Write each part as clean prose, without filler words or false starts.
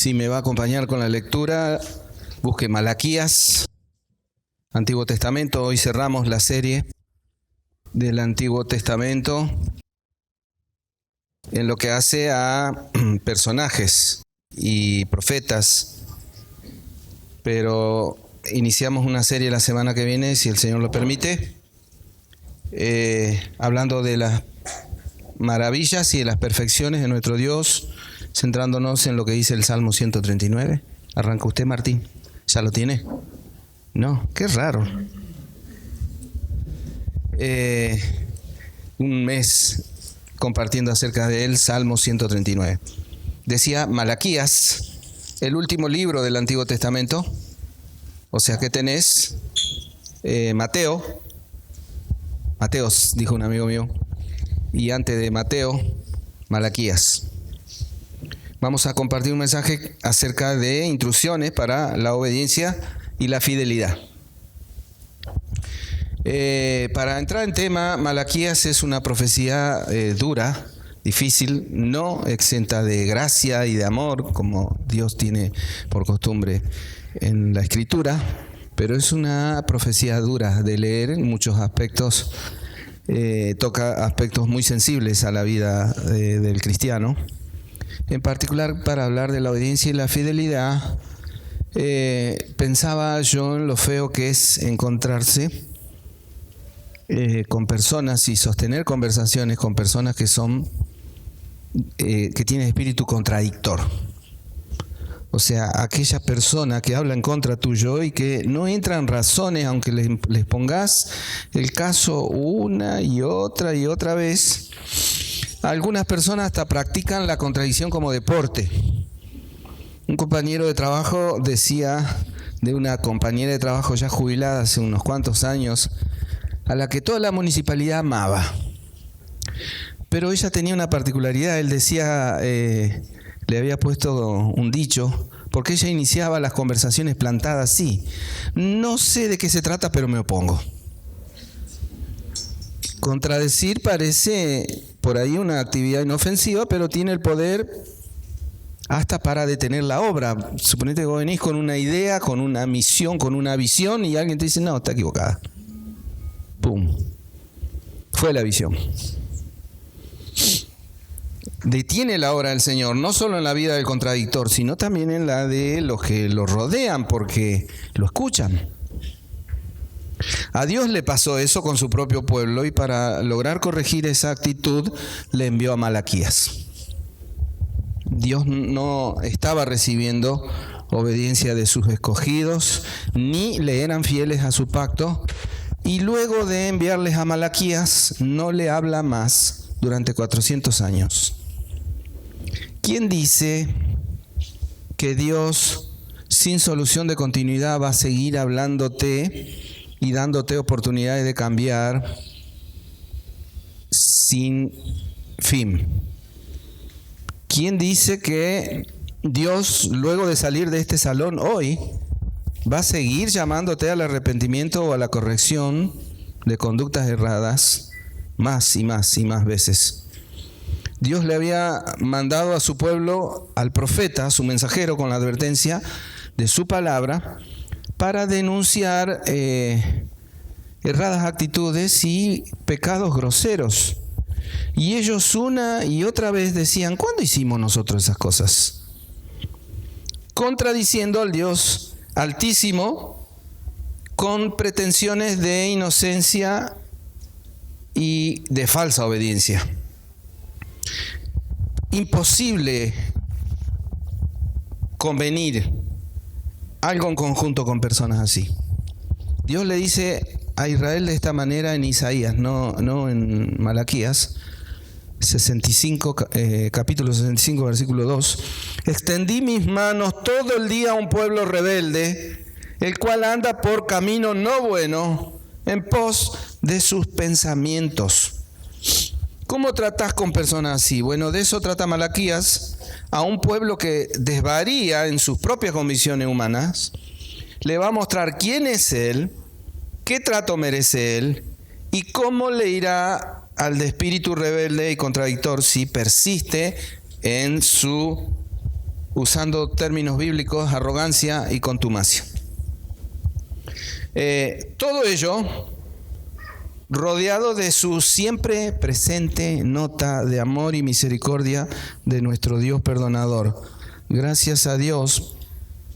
Si me va a acompañar con la lectura, busque Malaquías, Antiguo Testamento. Hoy cerramos la serie del Antiguo Testamento en lo que hace a personajes y profetas, pero iniciamos una serie la semana que viene, si el Señor lo permite, hablando de las maravillas y de las perfecciones de nuestro Dios, centrándonos en lo que dice el Salmo 139. ¿Arranca usted, Martín? ¿Ya lo tiene? No, qué raro. Un mes compartiendo acerca de él, Salmo 139. Decía Malaquías, el último libro del Antiguo Testamento. O sea que tenés Mateos, dijo un amigo mío, y antes de Mateo, Malaquías. Vamos a compartir un mensaje acerca de instrucciones para la obediencia y la fidelidad. Para entrar en tema, Malaquías es una profecía dura, difícil, no exenta de gracia y de amor, como Dios tiene por costumbre en la Escritura, pero es una profecía dura de leer en muchos aspectos. Toca aspectos muy sensibles a la vida del cristiano. En particular, para hablar de la obediencia y la fidelidad, pensaba yo en lo feo que es encontrarse con personas y sostener conversaciones con personas que tienen espíritu contradictor. O sea, aquella persona que habla en contra tuyo y que no entra en razones, aunque les pongas el caso una y otra vez. Algunas personas hasta practican la contradicción como deporte. Un compañero de trabajo decía de una compañera de trabajo ya jubilada hace unos cuantos años, a la que toda la municipalidad amaba. Pero ella tenía una particularidad. Él decía, le había puesto un dicho, porque ella iniciaba las conversaciones plantadas así: no sé de qué se trata, pero me opongo. Contradecir parece por ahí una actividad inofensiva, pero tiene el poder hasta para detener la obra. Suponete que vos venís con una idea, con una misión, con una visión, y alguien te dice, no, está equivocada. ¡Pum! Fue la visión. Detiene la obra del Señor, no solo en la vida del contradictor, sino también en la de los que lo rodean, porque lo escuchan. A Dios le pasó eso con su propio pueblo, y para lograr corregir esa actitud le envió a Malaquías. Dios no estaba recibiendo obediencia de sus escogidos, ni le eran fieles a su pacto, y luego de enviarles a Malaquías no le habla más durante 400 años. ¿Quién dice que Dios, sin solución de continuidad, va a seguir hablándote y dándote oportunidades de cambiar sin fin? ¿Quién dice que Dios, luego de salir de este salón hoy, va a seguir llamándote al arrepentimiento o a la corrección de conductas erradas más y más y más veces? Dios le había mandado a su pueblo, al profeta, su mensajero, con la advertencia de su palabra, para denunciar erradas actitudes y pecados groseros. Y ellos una y otra vez decían, ¿cuándo hicimos nosotros esas cosas? Contradiciendo al Dios Altísimo con pretensiones de inocencia y de falsa obediencia. Imposible convenir algo en conjunto con personas así. Dios le dice a Israel de esta manera en Isaías, no en Malaquías, capítulo 65, versículo 2. Extendí mis manos todo el día a un pueblo rebelde, el cual anda por camino no bueno, en pos de sus pensamientos. ¿Cómo tratás con personas así? Bueno, de eso trata Malaquías, a un pueblo que desvaría en sus propias convicciones humanas. Le va a mostrar quién es Él, qué trato merece Él y cómo le irá al de espíritu rebelde y contradictor si persiste en su usando términos bíblicos, arrogancia y contumacia. Todo ello rodeado de su siempre presente nota de amor y misericordia de nuestro Dios perdonador. Gracias a Dios,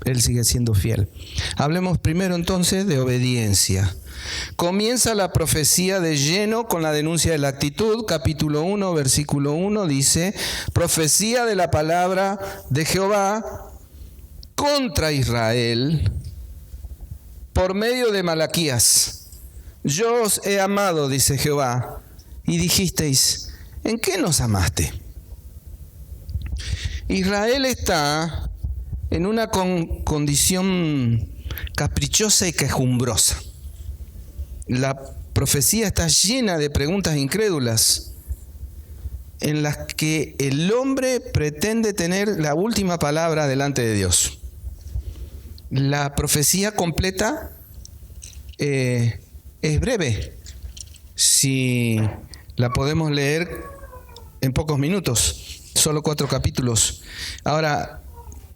Él sigue siendo fiel. Hablemos primero entonces de obediencia. Comienza la profecía de lleno con la denuncia de la actitud. Capítulo 1, versículo 1 dice: profecía de la palabra de Jehová contra Israel por medio de Malaquías. Yo os he amado, dice Jehová, y dijisteis: ¿en qué nos amaste? Israel está en una condición caprichosa y quejumbrosa. La profecía está llena de preguntas incrédulas en las que el hombre pretende tener la última palabra delante de Dios. La profecía completa es breve, si la podemos leer en pocos minutos, solo 4 capítulos. Ahora,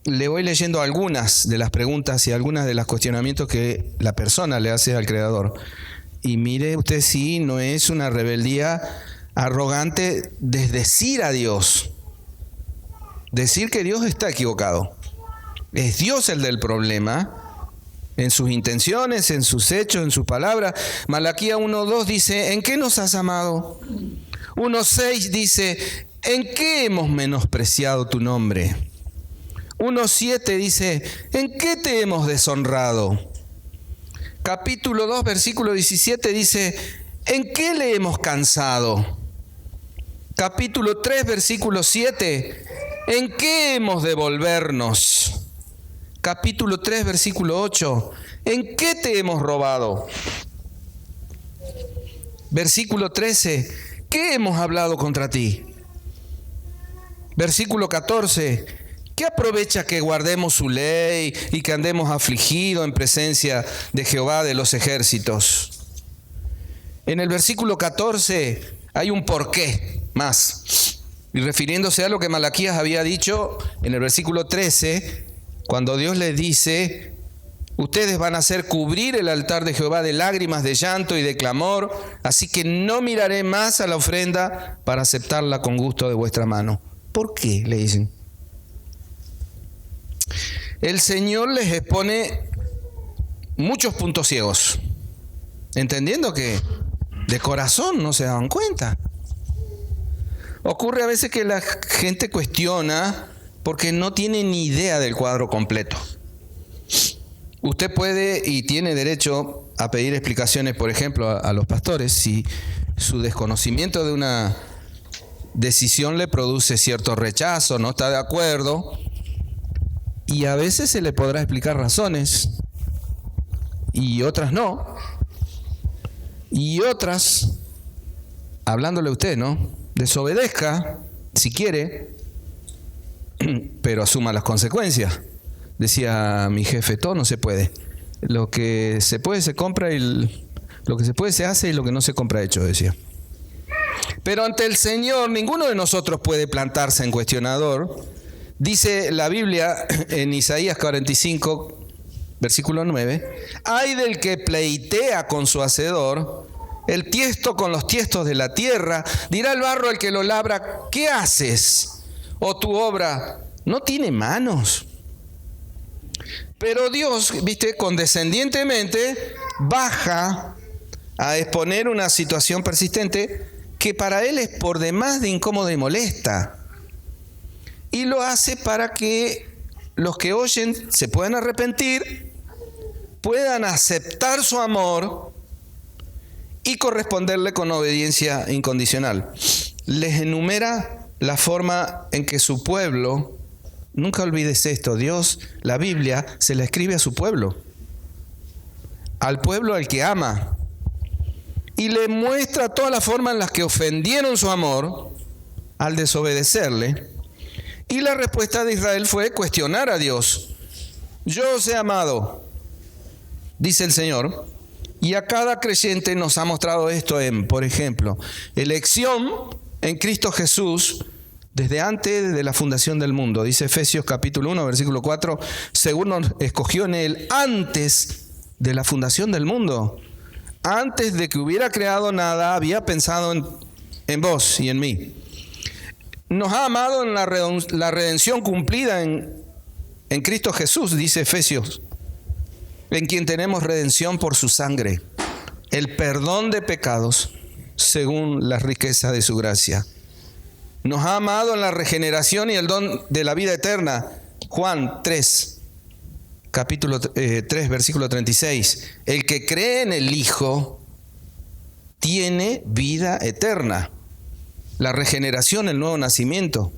le voy leyendo algunas de las preguntas y algunas de los cuestionamientos que la persona le hace al Creador. Y mire usted si no es una rebeldía arrogante desdecir a Dios, decir que Dios está equivocado. Es Dios el del problema, en sus intenciones, en sus hechos, en sus palabras. Malaquías 1:2 dice: ¿en qué nos has amado? 1:6 dice: ¿en qué hemos menospreciado tu nombre? 1:7 dice: ¿en qué te hemos deshonrado? Capítulo 2, versículo 17 dice: ¿en qué le hemos cansado? Capítulo 3, versículo 7: ¿en qué hemos de volvernos? Capítulo 3, versículo 8: ¿en qué te hemos robado? Versículo 13: ¿qué hemos hablado contra ti? Versículo 14: ¿qué aprovecha que guardemos su ley y que andemos afligidos en presencia de Jehová de los ejércitos? En el versículo 14 hay un porqué más. Y refiriéndose a lo que Malaquías había dicho en el versículo 13, cuando Dios les dice: ustedes van a hacer cubrir el altar de Jehová de lágrimas, de llanto y de clamor, así que no miraré más a la ofrenda para aceptarla con gusto de vuestra mano. ¿Por qué? Le dicen. El Señor les expone muchos puntos ciegos, entendiendo que de corazón no se daban cuenta. Ocurre a veces que la gente cuestiona porque no tiene ni idea del cuadro completo. Usted puede y tiene derecho a pedir explicaciones, por ejemplo, a los pastores, si su desconocimiento de una decisión le produce cierto rechazo, no está de acuerdo. Y a veces se le podrá explicar razones y otras no. Y otras, hablándole a usted, ¿no? Desobedezca si quiere, pero asuma las consecuencias. Decía mi jefe: todo no se puede. Lo que se puede se compra y lo que se puede se hace y lo que no se compra hecho, decía. Pero ante el Señor ninguno de nosotros puede plantarse en cuestionador. Dice la Biblia en Isaías 45, versículo 9: ay del que pleitea con su hacedor, el tiesto con los tiestos de la tierra. Dirá el barro al que lo labra: ¿qué haces? O tu obra no tiene manos. Pero Dios, condescendientemente baja a exponer una situación persistente que para Él es por demás de incómoda y molesta. Y lo hace para que los que oyen se puedan arrepentir, puedan aceptar su amor y corresponderle con obediencia incondicional. Les enumera la forma en que su pueblo, nunca olvides esto, Dios, la Biblia, se la escribe a su pueblo, al pueblo al que ama, y le muestra todas las formas en las que ofendieron su amor al desobedecerle. Y la respuesta de Israel fue cuestionar a Dios. Yo os he amado, dice el Señor, y a cada creyente nos ha mostrado esto en, por ejemplo, elección en Cristo Jesús desde antes de la fundación del mundo. Dice Efesios capítulo 1, versículo 4, según nos escogió en Él antes de la fundación del mundo. Antes de que hubiera creado nada, había pensado en vos y en mí. Nos ha amado en la redención cumplida en Cristo Jesús, dice Efesios, en quien tenemos redención por su sangre, el perdón de pecados según la riqueza de su gracia. Nos ha amado en la regeneración y el don de la vida eterna. Juan 3, capítulo 3, versículo 36. El que cree en el Hijo tiene vida eterna. La regeneración, el nuevo nacimiento,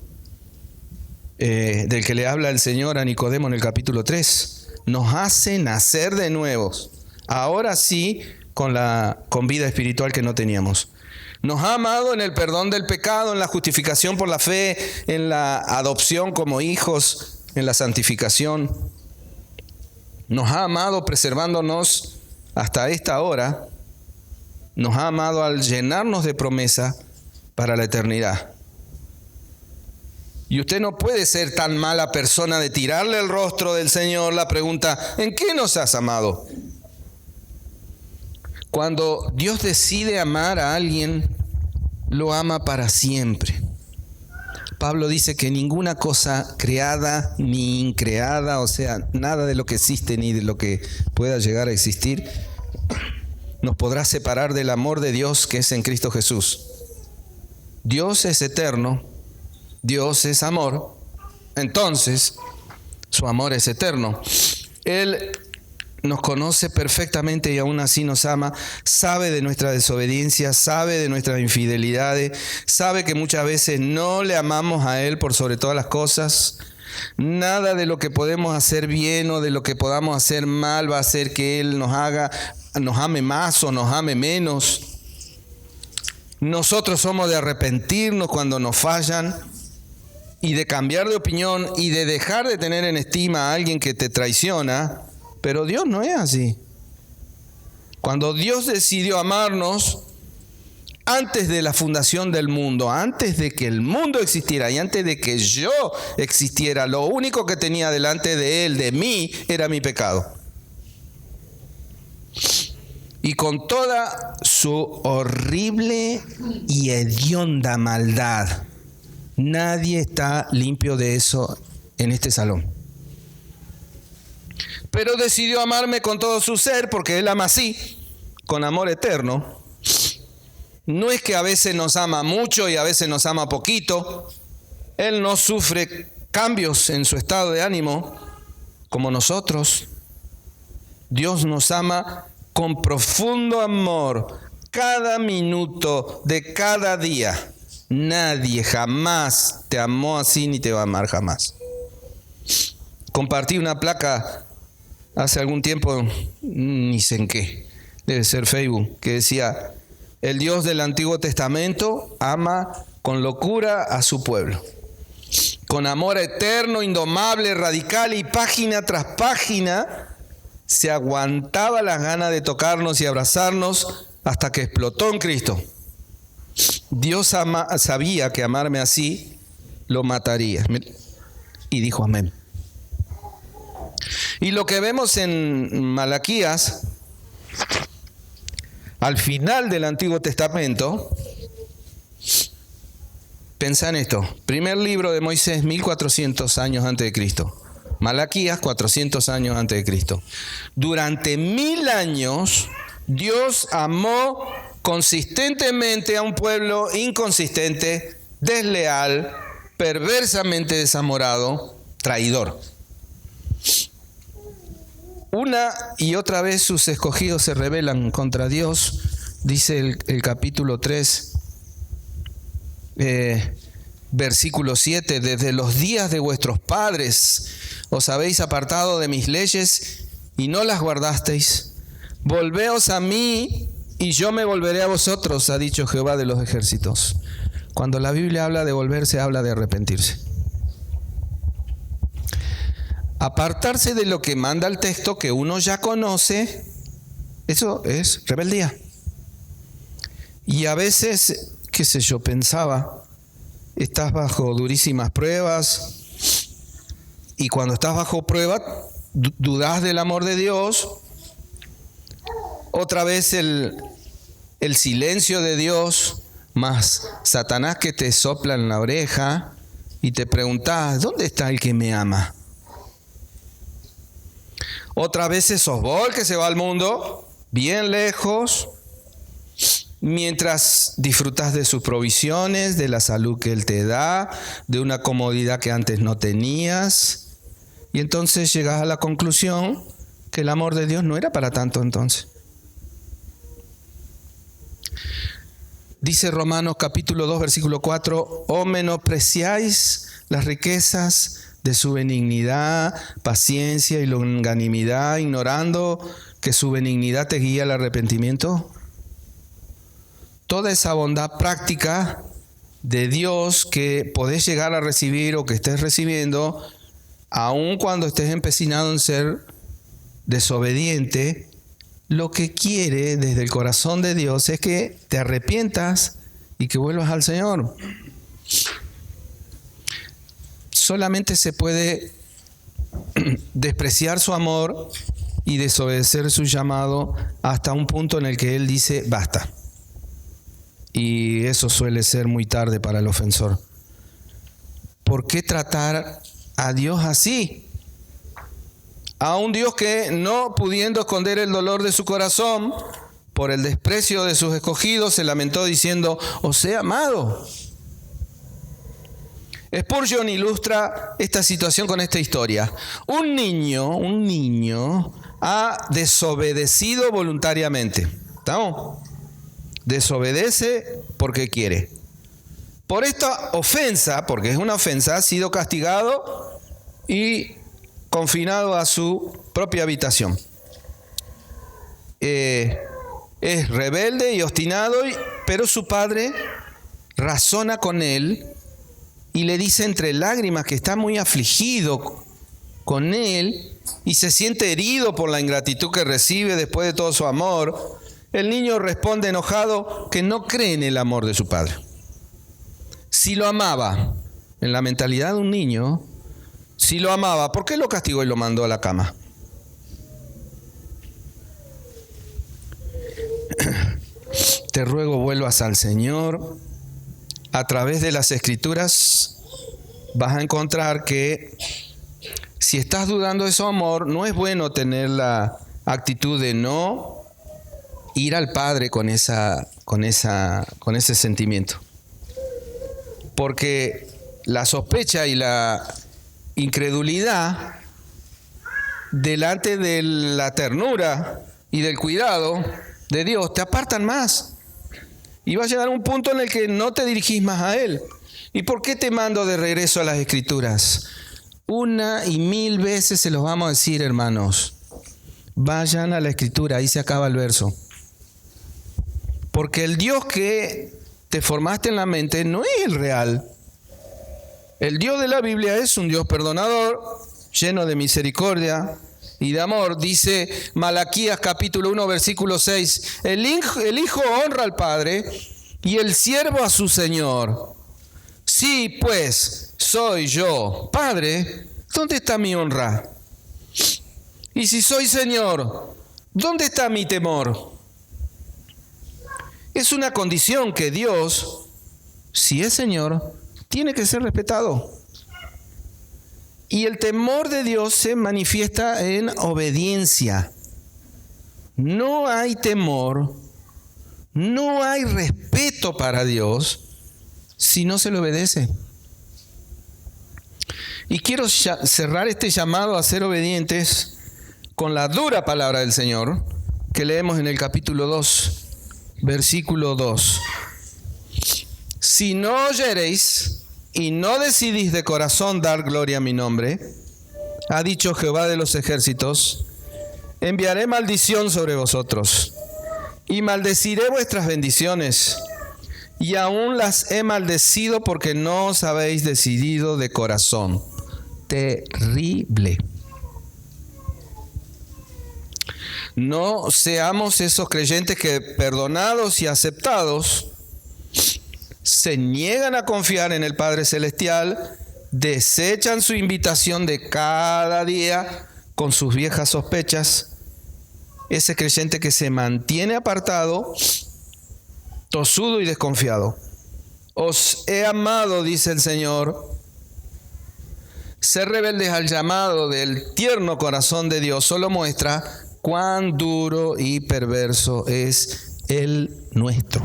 del que le habla el Señor a Nicodemo en el capítulo 3, nos hace nacer de nuevos. Ahora sí, con vida espiritual que no teníamos. Nos ha amado en el perdón del pecado, en la justificación por la fe, en la adopción como hijos, en la santificación. Nos ha amado preservándonos hasta esta hora. Nos ha amado al llenarnos de promesa para la eternidad. Y usted no puede ser tan mala persona de tirarle el rostro del Señor la pregunta, ¿en qué nos has amado? Cuando Dios decide amar a alguien, lo ama para siempre. Pablo dice que ninguna cosa creada ni increada, o sea, nada de lo que existe ni de lo que pueda llegar a existir, nos podrá separar del amor de Dios que es en Cristo Jesús. Dios es eterno, Dios es amor, entonces su amor es eterno. Él nos conoce perfectamente y aún así nos ama, sabe de nuestra desobediencia, sabe de nuestras infidelidades, sabe que muchas veces no le amamos a Él por sobre todas las cosas. Nada de lo que podemos hacer bien o de lo que podamos hacer mal va a hacer que Él nos ame más o nos ame menos. Nosotros somos de arrepentirnos cuando nos fallan y de cambiar de opinión y de dejar de tener en estima a alguien que te traiciona, pero Dios no es así. Cuando Dios decidió amarnos antes de la fundación del mundo, antes de que el mundo existiera y antes de que yo existiera, lo único que tenía delante de Él, de mí, era mi pecado. Y con toda su horrible y hedionda maldad, nadie está limpio de eso en este salón. Pero decidió amarme con todo su ser porque Él ama así, con amor eterno. No es que a veces nos ama mucho y a veces nos ama poquito. Él no sufre cambios en su estado de ánimo como nosotros. Dios nos ama con profundo amor cada minuto de cada día. Nadie jamás te amó así ni te va a amar jamás. Compartí una placa hace algún tiempo, ni sé en qué, debe ser Facebook, que decía: el Dios del Antiguo Testamento ama con locura a su pueblo. Con amor eterno, indomable, radical, y página tras página se aguantaba las ganas de tocarnos y abrazarnos hasta que explotó en Cristo. Dios sabía que amarme así lo mataría. Y dijo amén. Y lo que vemos en Malaquías, al final del Antiguo Testamento, pensá en esto. Primer libro de Moisés, 1400 años antes de Cristo. Malaquías, 400 años antes de Cristo. Durante 1000 años, Dios amó consistentemente a un pueblo inconsistente, desleal, perversamente desamorado, traidor. Una y otra vez sus escogidos se rebelan contra Dios, dice el capítulo 3, versículo 7, desde los días de vuestros padres os habéis apartado de mis leyes y no las guardasteis. Volveos a mí y yo me volveré a vosotros, ha dicho Jehová de los ejércitos. Cuando la Biblia habla de volverse, habla de arrepentirse. Apartarse de lo que manda el texto que uno ya conoce, eso es rebeldía. Y a veces, qué sé yo, pensaba estás bajo durísimas pruebas y cuando estás bajo prueba dudas del amor de Dios. Otra vez el silencio de Dios, más Satanás que te sopla en la oreja y te preguntas, ¿dónde está el que me ama? Otra vez sos vos el que se va al mundo, bien lejos, mientras disfrutas de sus provisiones, de la salud que Él te da, de una comodidad que antes no tenías. Y entonces llegas a la conclusión que el amor de Dios no era para tanto entonces. Dice Romanos capítulo 2, versículo 4, «Oh, menospreciáis las riquezas de su benignidad, paciencia y longanimidad, ignorando que su benignidad te guía al arrepentimiento». Toda esa bondad práctica de Dios que podés llegar a recibir o que estés recibiendo, aun cuando estés empecinado en ser desobediente, lo que quiere desde el corazón de Dios es que te arrepientas y que vuelvas al Señor. Solamente se puede despreciar su amor y desobedecer su llamado hasta un punto en el que Él dice basta. Y eso suele ser muy tarde para el ofensor. ¿Por qué tratar a Dios así? A un Dios que, no pudiendo esconder el dolor de su corazón por el desprecio de sus escogidos, se lamentó diciendo, os he amado. Spurgeon ilustra esta situación con esta historia. Un niño ha desobedecido voluntariamente. ¿Estamos? Desobedece porque quiere. Por esta ofensa, porque es una ofensa, ha sido castigado y confinado a su propia habitación. Es rebelde y obstinado, pero su padre razona con él y le dice entre lágrimas que está muy afligido con él y se siente herido por la ingratitud que recibe después de todo su amor. El niño responde enojado que no cree en el amor de su padre. Si lo amaba, en la mentalidad de un niño, si lo amaba, ¿por qué lo castigó y lo mandó a la cama? Te ruego vuelvas al Señor. A través de las Escrituras vas a encontrar que si estás dudando de su amor, no es bueno tener la actitud de no ir al Padre con ese sentimiento. Porque la sospecha y la incredulidad delante de la ternura y del cuidado de Dios te apartan más. Y va a llegar un punto en el que no te dirigís más a Él. ¿Y por qué te mando de regreso a las Escrituras? 1 y 1000 veces se los vamos a decir, hermanos. Vayan a la Escritura, ahí se acaba el verso. Porque el Dios que te formaste en la mente no es el real. El Dios de la Biblia es un Dios perdonador, lleno de misericordia y de amor. Dice Malaquías capítulo 1 versículo 6, el hijo honra al Padre y el siervo a su Señor. Sí, pues, soy yo, Padre, ¿dónde está mi honra? Y si soy Señor, ¿dónde está mi temor? Es una condición que Dios, si es Señor, tiene que ser respetado. Y el temor de Dios se manifiesta en obediencia. No hay temor, no hay respeto para Dios si no se le obedece. Y quiero cerrar este llamado a ser obedientes con la dura palabra del Señor que leemos en el capítulo 2, versículo 2. Si no oyereis y no decidís de corazón dar gloria a mi nombre, ha dicho Jehová de los ejércitos, enviaré maldición sobre vosotros y maldeciré vuestras bendiciones, y aún las he maldecido porque no os habéis decidido de corazón. Terrible. No seamos esos creyentes que, perdonados y aceptados, se niegan a confiar en el Padre Celestial, desechan su invitación de cada día con sus viejas sospechas. Ese creyente que se mantiene apartado, tosudo y desconfiado. Os he amado, dice el Señor. Ser rebeldes al llamado del tierno corazón de Dios solo muestra cuán duro y perverso es el nuestro.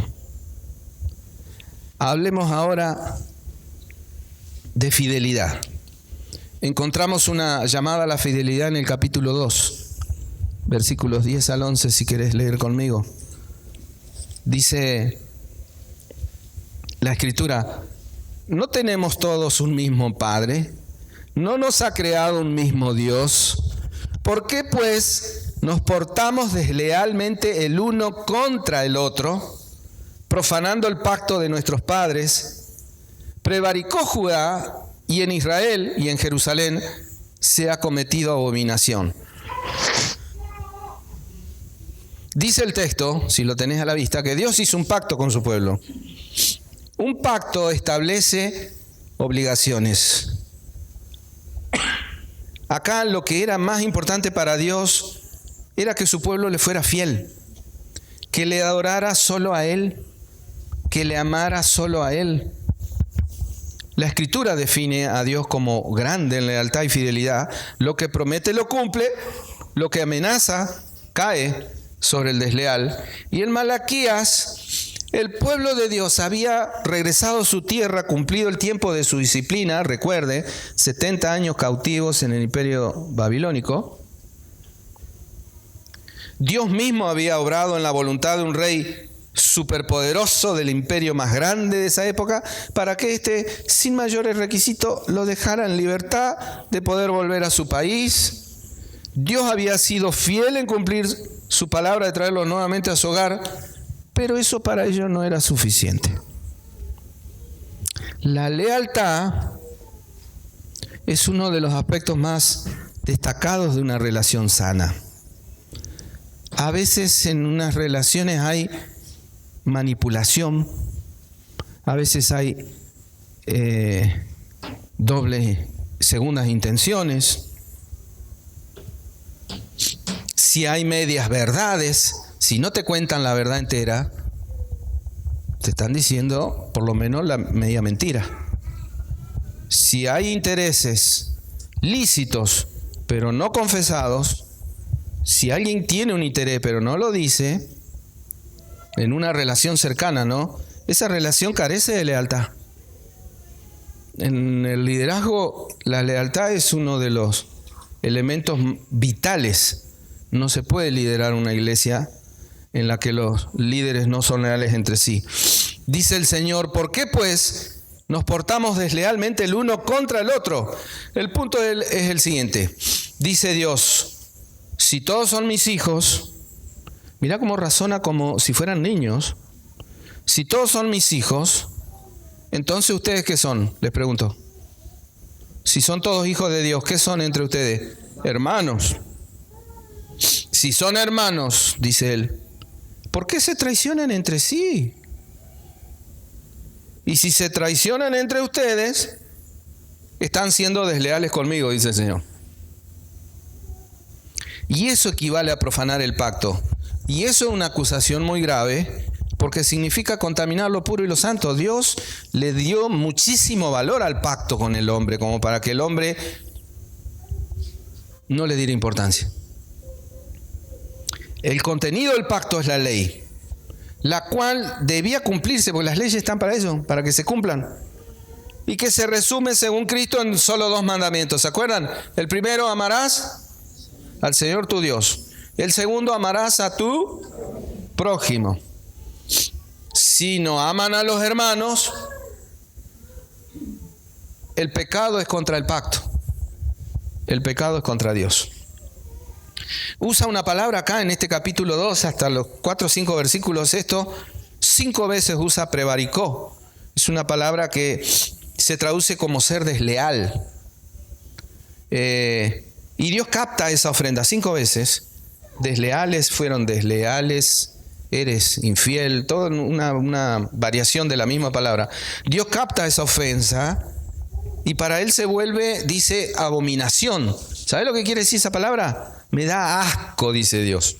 Hablemos ahora de fidelidad. Encontramos una llamada a la fidelidad en el capítulo 2, versículos 10 al 11, si querés leer conmigo. Dice la Escritura: ¿no tenemos todos un mismo Padre? ¿No nos ha creado un mismo Dios? ¿Por qué pues nos portamos deslealmente el uno contra el otro, profanando el pacto de nuestros padres? Prevaricó Judá, y en Israel y en Jerusalén se ha cometido abominación. Dice el texto, si lo tenés a la vista, que Dios hizo un pacto con su pueblo. Un pacto establece obligaciones. Acá lo que era más importante para Dios era que su pueblo le fuera fiel, que le adorara solo a Él, que le amara solo a Él. La Escritura define a Dios como grande en lealtad y fidelidad. Lo que promete lo cumple, lo que amenaza cae sobre el desleal. Y en Malaquías, el pueblo de Dios había regresado a su tierra, cumplido el tiempo de su disciplina. Recuerde, 70 años cautivos en el imperio babilónico. Dios mismo había obrado en la voluntad de un rey superpoderoso del imperio más grande de esa época, para que éste, sin mayores requisitos, lo dejara en libertad de poder volver a su país. Dios había sido fiel en cumplir su palabra de traerlo nuevamente a su hogar, pero eso para ellos no era suficiente. La lealtad es uno de los aspectos más destacados de una relación sana. A veces en unas relaciones hay manipulación, a veces hay segundas intenciones, si hay medias verdades, si no te cuentan la verdad entera, te están diciendo por lo menos la media mentira. Si hay intereses lícitos pero no confesados, si alguien tiene un interés pero no lo dice, en una relación cercana, ¿no? Esa relación carece de lealtad. En el liderazgo, la lealtad es uno de los elementos vitales. No se puede liderar una iglesia en la que los líderes no son leales entre sí. Dice el Señor: ¿por qué pues nos portamos deslealmente el uno contra el otro? El punto es el siguiente. Dice Dios: si todos son mis hijos, mirá cómo razona como si fueran niños. Si todos son mis hijos, entonces ¿ustedes qué son? Les pregunto. Si son todos hijos de Dios, ¿qué son entre ustedes? Hermanos. Si son hermanos, dice él, ¿por qué se traicionan entre sí? Y si se traicionan entre ustedes, están siendo desleales conmigo, dice el Señor. Y eso equivale a profanar el pacto. Y eso es una acusación muy grave, porque significa contaminar lo puro y lo santo. Dios le dio muchísimo valor al pacto con el hombre, como para que el hombre no le diera importancia. El contenido del pacto es la ley, la cual debía cumplirse, porque las leyes están para eso, para que se cumplan. Y que se resume, según Cristo, en solo 2 mandamientos. ¿Se acuerdan? El primero, amarás al Señor tu Dios. El segundo, amarás a tu prójimo. Si no aman a los hermanos, el pecado es contra el pacto. El pecado es contra Dios. Usa una palabra acá en este capítulo 2, hasta los 4 o 5 versículos, 5 veces usa prevaricó. Es una palabra que se traduce como ser desleal. Y Dios capta esa ofrenda 5 veces. Desleales fueron desleales, eres infiel, toda una variación de la misma palabra. Dios capta esa ofensa y para él se vuelve, dice, abominación. ¿Sabe lo que quiere decir esa palabra? Me da asco, dice Dios.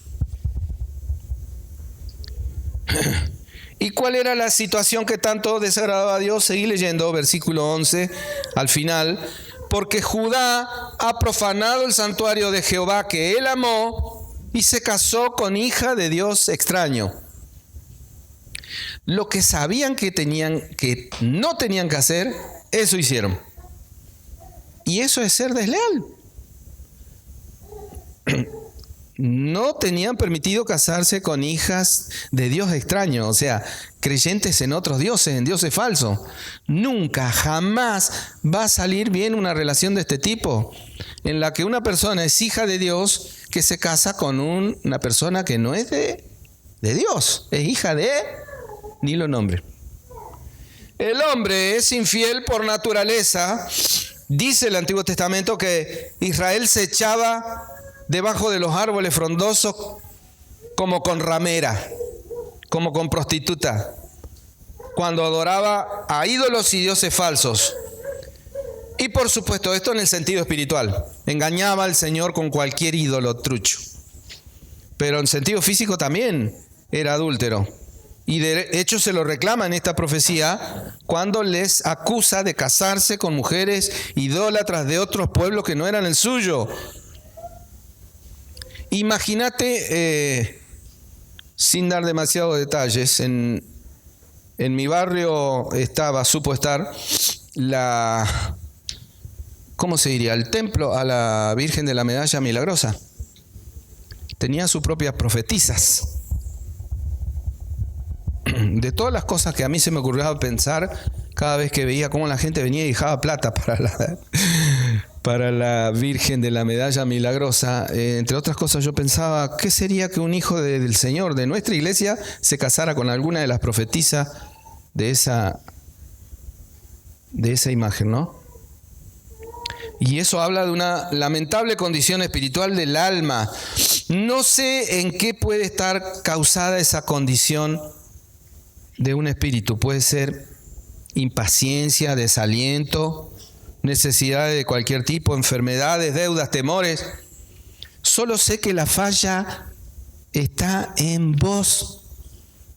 ¿Y cuál era la situación que tanto desagradaba a Dios? Seguí leyendo, versículo 11, al final. Porque Judá ha profanado el santuario de Jehová que él amó y se casó con hija de Dios extraño. Lo que sabían que no tenían que hacer, eso hicieron. Y eso es ser desleal. No tenían permitido casarse con hijas de Dios extraño, o sea, creyentes en otros dioses, en dioses falsos. Nunca, jamás va a salir bien una relación de este tipo, en la que una persona es hija de Dios que se casa con una persona que no es de Dios, es hija de, ni lo nombre. El hombre es infiel por naturaleza. Dice el Antiguo Testamento que Israel se echaba debajo de los árboles frondosos como con ramera, como con prostituta, cuando adoraba a ídolos y dioses falsos. Y por supuesto, esto en el sentido espiritual. Engañaba al Señor con cualquier ídolo trucho. Pero en sentido físico también era adúltero. Y de hecho se lo reclama en esta profecía cuando les acusa de casarse con mujeres idólatras de otros pueblos que no eran el suyo. Imagínate, sin dar demasiados detalles, en mi barrio supo estar ¿cómo se diría? El templo a la Virgen de la Medalla Milagrosa. Tenía sus propias profetisas. De todas las cosas que a mí se me ocurrió pensar cada vez que veía cómo la gente venía y dejaba plata para la Virgen de la Medalla Milagrosa, entre otras cosas yo pensaba, ¿qué sería que un hijo del Señor, de nuestra iglesia, se casara con alguna de las profetisas de esa imagen, ¿no? Y eso habla de una lamentable condición espiritual del alma. No sé en qué puede estar causada esa condición de un espíritu. Puede ser impaciencia, desaliento, necesidades de cualquier tipo, enfermedades, deudas, temores. Solo sé que la falla está en vos,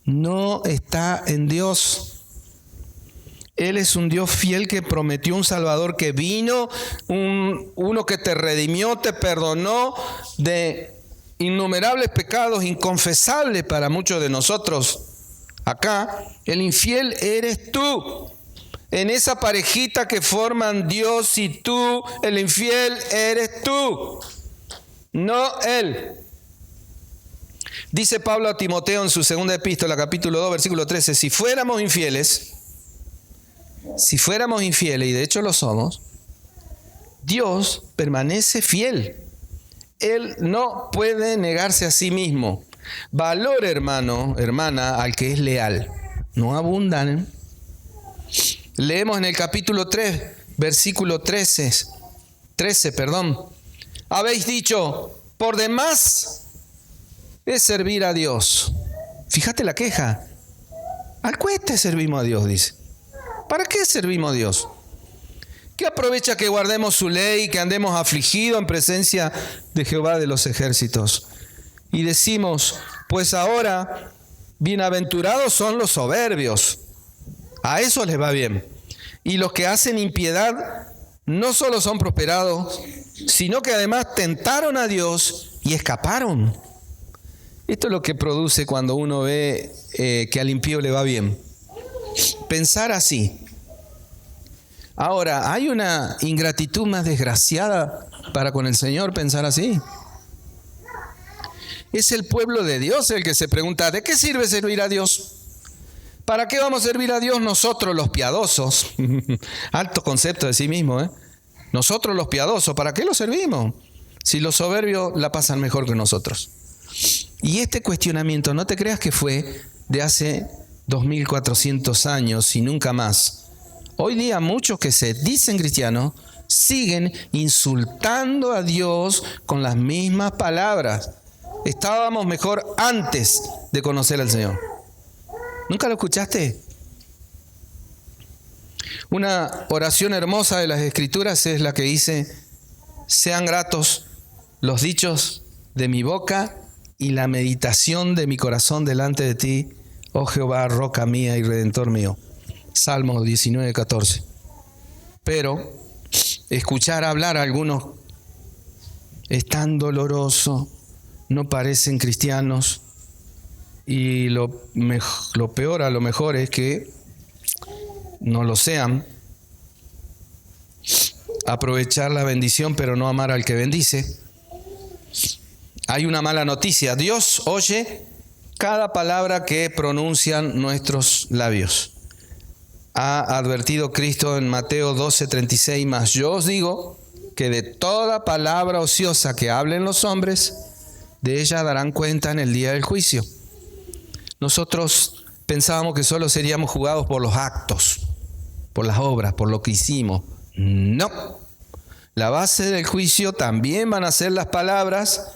no está en Dios. Él es un Dios fiel que prometió un Salvador que vino, uno que te redimió, te perdonó de innumerables pecados inconfesables para muchos de nosotros. Acá, el infiel eres tú. En esa parejita que forman Dios y tú, el infiel eres tú, no él. Dice Pablo a Timoteo en su segunda epístola, capítulo 2, versículo 13, si fuéramos infieles, y de hecho lo somos, Dios permanece fiel. Él no puede negarse a sí mismo. Valor, hermano, hermana, al que es leal. No abundan. Leemos en el capítulo 3, versículo 13. Habéis dicho, por demás es servir a Dios. Fíjate la queja. Al cueste servimos a Dios, dice. ¿Para qué servimos a Dios? ¿Qué aprovecha que guardemos su ley, que andemos afligidos en presencia de Jehová de los ejércitos? Y decimos, pues ahora, bienaventurados son los soberbios. A eso les va bien. Y los que hacen impiedad no solo son prosperados, sino que además tentaron a Dios y escaparon. Esto es lo que produce cuando uno ve que al impío le va bien. Pensar así. Ahora, ¿hay una ingratitud más desgraciada para con el Señor pensar así? Es el pueblo de Dios el que se pregunta, ¿de qué sirve servir a Dios? ¿Para qué vamos a servir a Dios nosotros los piadosos? Alto concepto de sí mismo, ¿eh? Nosotros los piadosos, ¿para qué los servimos? Si los soberbios la pasan mejor que nosotros. Y este cuestionamiento, no te creas que fue de hace 2400 años y nunca más. Hoy día muchos que se dicen cristianos siguen insultando a Dios con las mismas palabras. estábamos mejor antes de conocer al Señor. ¿Nunca lo escuchaste? Una oración hermosa de las Escrituras es la que dice: sean gratos los dichos de mi boca y la meditación de mi corazón delante de ti, oh Jehová, roca mía y redentor mío. Salmo 19:14. Pero escuchar hablar a algunos es tan doloroso, no parecen cristianos, y lo peor a lo mejor es que no lo sean. Aprovechar la bendición pero no amar al que bendice. Hay una mala noticia: Dios oye cada palabra que pronuncian nuestros labios. Ha advertido Cristo en Mateo 12:36: mas yo os digo que de toda palabra ociosa que hablen los hombres, de ella darán cuenta en el día del juicio. Nosotros pensábamos que solo seríamos juzgados por los actos, por las obras, por lo que hicimos. No. La base del juicio también van a ser las palabras,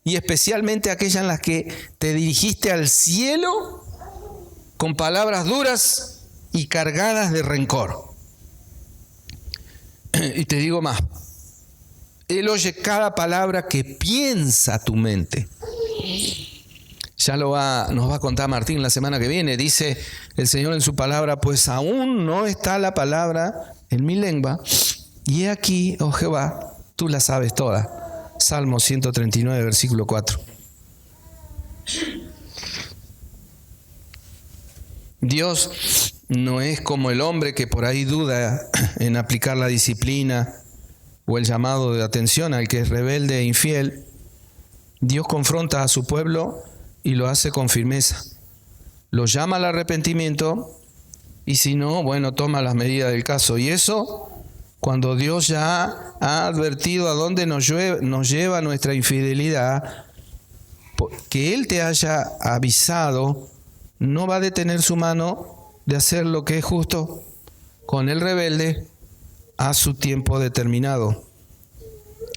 y especialmente aquellas en las que te dirigiste al cielo con palabras duras y cargadas de rencor. Y te digo más: Él oye cada palabra que piensa tu mente. Ya nos va a contar Martín la semana que viene. Dice el Señor en su palabra: pues aún no está la palabra en mi lengua, y he aquí, oh Jehová, tú la sabes toda. Salmo 139, versículo 4. Dios no es como el hombre que por ahí duda en aplicar la disciplina o el llamado de atención al que es rebelde e infiel. Dios confronta a su pueblo y lo hace con firmeza. Lo llama al arrepentimiento, y si no, bueno, toma las medidas del caso. Y eso, cuando Dios ya ha advertido a dónde nos lleva nuestra infidelidad, que Él te haya avisado, no va a detener su mano de hacer lo que es justo con el rebelde a su tiempo determinado.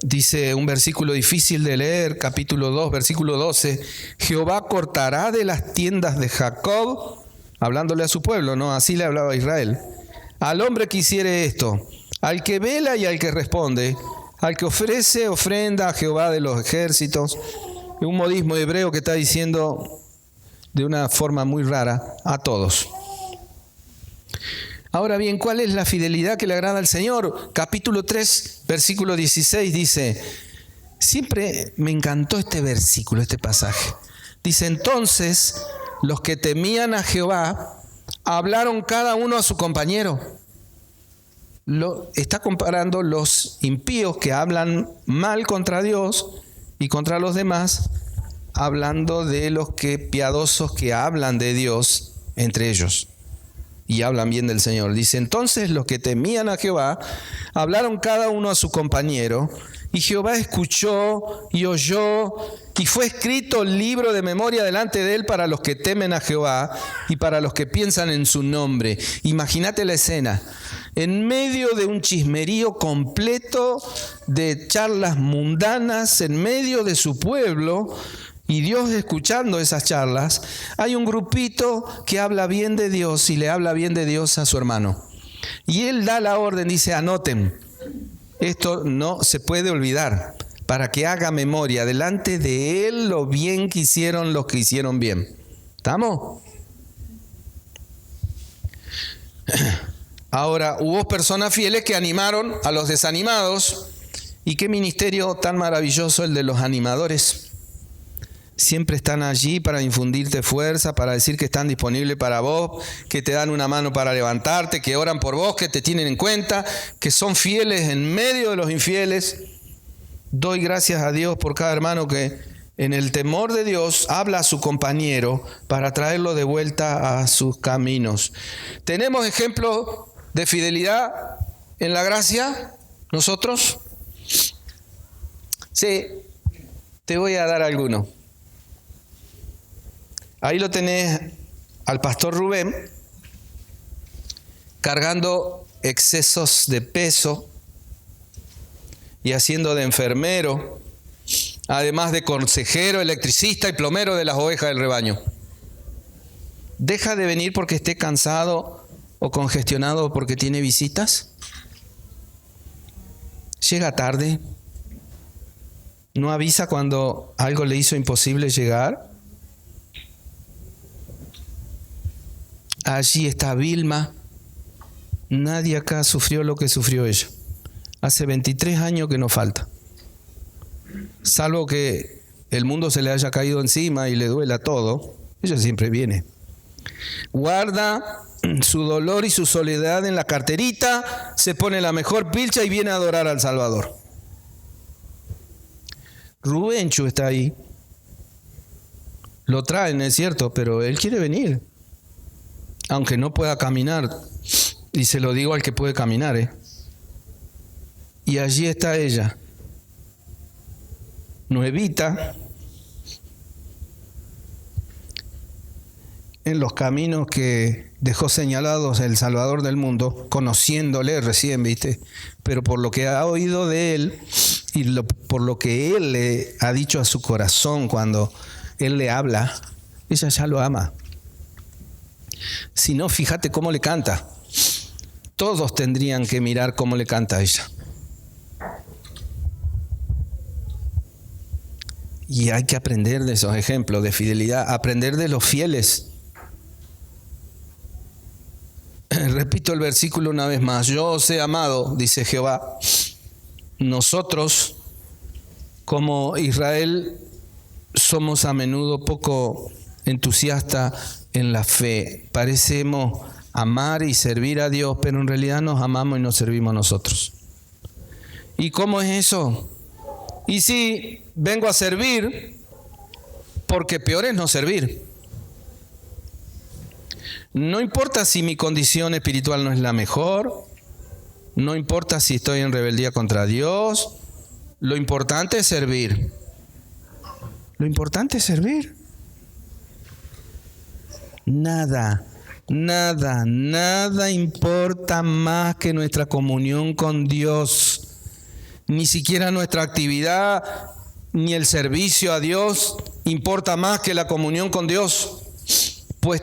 Dice un versículo difícil de leer, capítulo 2, versículo 12: Jehová cortará de las tiendas de Jacob, hablándole a su pueblo, ¿no? Así le hablaba a Israel, al hombre que hiciere esto, al que vela y al que responde, al que ofrece ofrenda a Jehová de los ejércitos. Un modismo hebreo que está diciendo de una forma muy rara: a todos. Ahora bien, ¿cuál es la fidelidad que le agrada al Señor? Capítulo 3, versículo 16 dice, siempre me encantó este versículo, este pasaje. Dice: entonces los que temían a Jehová hablaron cada uno a su compañero. Está comparando los impíos que hablan mal contra Dios y contra los demás, hablando de los piadosos que hablan de Dios entre ellos y hablan bien del Señor. Dice: entonces los que temían a Jehová hablaron cada uno a su compañero, y Jehová escuchó y oyó, y fue escrito el libro de memoria delante de él para los que temen a Jehová y para los que piensan en su nombre. Imagínate la escena: en medio de un chismerío completo de charlas mundanas, en medio de su pueblo, y Dios escuchando esas charlas, hay un grupito que habla bien de Dios y le habla bien de Dios a su hermano. Y él da la orden, dice: anoten, esto no se puede olvidar, para que haga memoria delante de él lo bien que hicieron los que hicieron bien. ¿Estamos? Ahora, hubo personas fieles que animaron a los desanimados. Y qué ministerio tan maravilloso el de los animadores. Siempre están allí para infundirte fuerza, para decir que están disponibles para vos, que te dan una mano para levantarte, que oran por vos, que te tienen en cuenta, que son fieles en medio de los infieles. Doy gracias a Dios por cada hermano que en el temor de Dios habla a su compañero para traerlo de vuelta a sus caminos. ¿Tenemos ejemplos de fidelidad en la gracia nosotros? Sí, te voy a dar alguno. Ahí lo tenés al pastor Rubén cargando excesos de peso y haciendo de enfermero además de consejero, electricista y plomero de las ovejas del rebaño. ¿Deja de venir porque esté cansado o congestionado porque tiene visitas? ¿Llega tarde? ¿No avisa cuando algo le hizo imposible llegar? Allí está Vilma. Nadie acá sufrió lo que sufrió ella. Hace 23 años que no falta. Salvo que el mundo se le haya caído encima y le duela todo, ella siempre viene. Guarda su dolor y su soledad en la carterita, se pone la mejor pilcha y viene a adorar al Salvador. Rubencho está ahí. Lo traen, es cierto, pero él quiere venir. Aunque no pueda caminar. Y se lo digo al que puede caminar, Y allí está ella. Nuevita. En los caminos que dejó señalados el Salvador del mundo, conociéndole recién, ¿viste? Pero por lo que ha oído de él y por lo que él le ha dicho a su corazón cuando él le habla, ella ya lo ama. Si no, fíjate cómo le canta. Todos tendrían que mirar cómo le canta a ella. Y hay que aprender de esos ejemplos de fidelidad, aprender de los fieles. Repito el versículo una vez más. Yo os he amado, dice Jehová. Nosotros, como Israel, somos a menudo poco entusiastas en la fe. Parecemos amar y servir a Dios, pero en realidad nos amamos y nos servimos a nosotros. ¿Y cómo es eso? Y sí, vengo a servir, porque peor es no servir. No importa si mi condición espiritual no es la mejor, no importa si estoy en rebeldía contra Dios, lo importante es servir. Lo importante es servir. Nada importa más que nuestra comunión con Dios. Ni siquiera nuestra actividad ni el servicio a Dios importa más que la comunión con Dios. Pues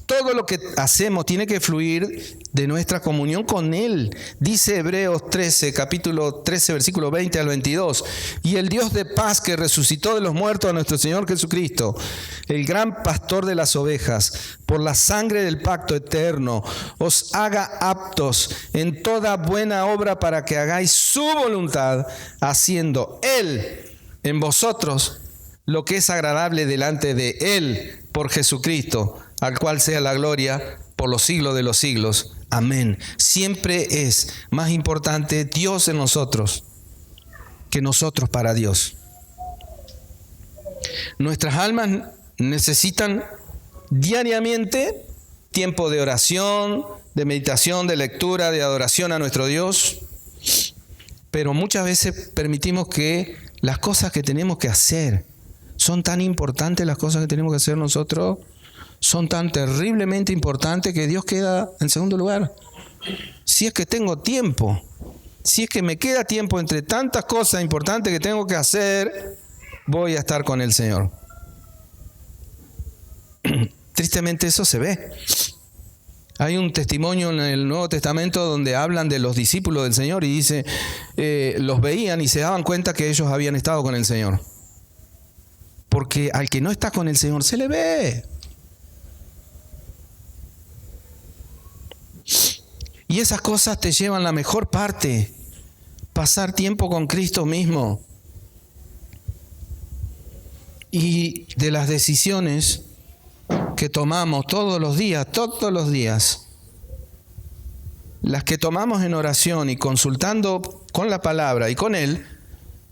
todo lo que hacemos tiene que fluir de nuestra comunión con Él. Dice Hebreos 13, capítulo 13, versículo 20 al 22. Y el Dios de paz que resucitó de los muertos a nuestro Señor Jesucristo, el gran pastor de las ovejas, por la sangre del pacto eterno, os haga aptos en toda buena obra para que hagáis su voluntad, haciendo Él en vosotros lo que es agradable delante de Él por Jesucristo, al cual sea la gloria por los siglos de los siglos. Amén. Siempre es más importante Dios en nosotros que nosotros para Dios. Nuestras almas necesitan diariamente tiempo de oración, de meditación, de lectura, de adoración a nuestro Dios. Pero muchas veces permitimos que las cosas que tenemos que hacer, son tan importantes las cosas que tenemos que hacer nosotros, son tan terriblemente importantes que Dios queda en segundo lugar. Si es que tengo tiempo, si es que me queda tiempo entre tantas cosas importantes que tengo que hacer, voy a estar con el Señor. Tristemente eso se ve. Hay un testimonio en el Nuevo Testamento donde hablan de los discípulos del Señor y dice, los veían y se daban cuenta que ellos habían estado con el Señor. Porque al que no está con el Señor se le ve. Y esas cosas te llevan la mejor parte, pasar tiempo con Cristo mismo. Y de las decisiones que tomamos todos los días, las que tomamos en oración y consultando con la palabra y con Él,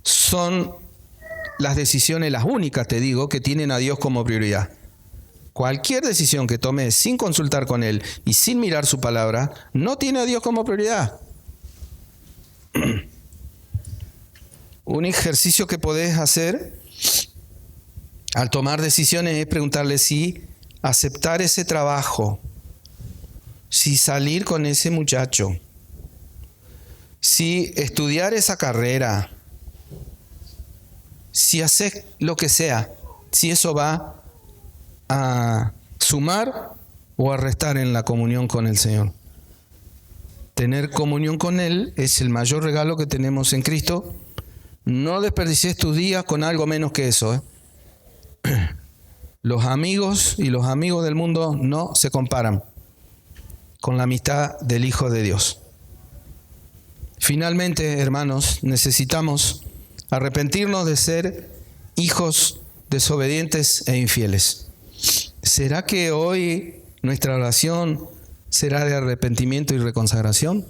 son las decisiones, las únicas, te digo, que tienen a Dios como prioridad. Cualquier decisión que tomes sin consultar con Él y sin mirar su palabra, no tiene a Dios como prioridad. Un ejercicio que podés hacer al tomar decisiones es preguntarle si aceptar ese trabajo, si salir con ese muchacho, si estudiar esa carrera, si haces lo que sea, si eso va a sumar o a restar en la comunión con el Señor. Tener comunión con Él es el mayor regalo que tenemos en Cristo. No desperdicies tus días con algo menos que eso. Los amigos y los amigos del mundo no se comparan con la amistad del Hijo de Dios. Finalmente, hermanos, necesitamos arrepentirnos de ser hijos desobedientes e infieles. ¿Será que hoy nuestra oración será de arrepentimiento y reconsagración?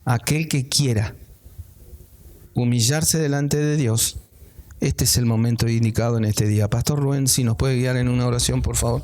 Aquel que quiera humillarse delante de Dios, este es el momento indicado en este día. Pastor Rubén, si nos puede guiar en una oración, por favor.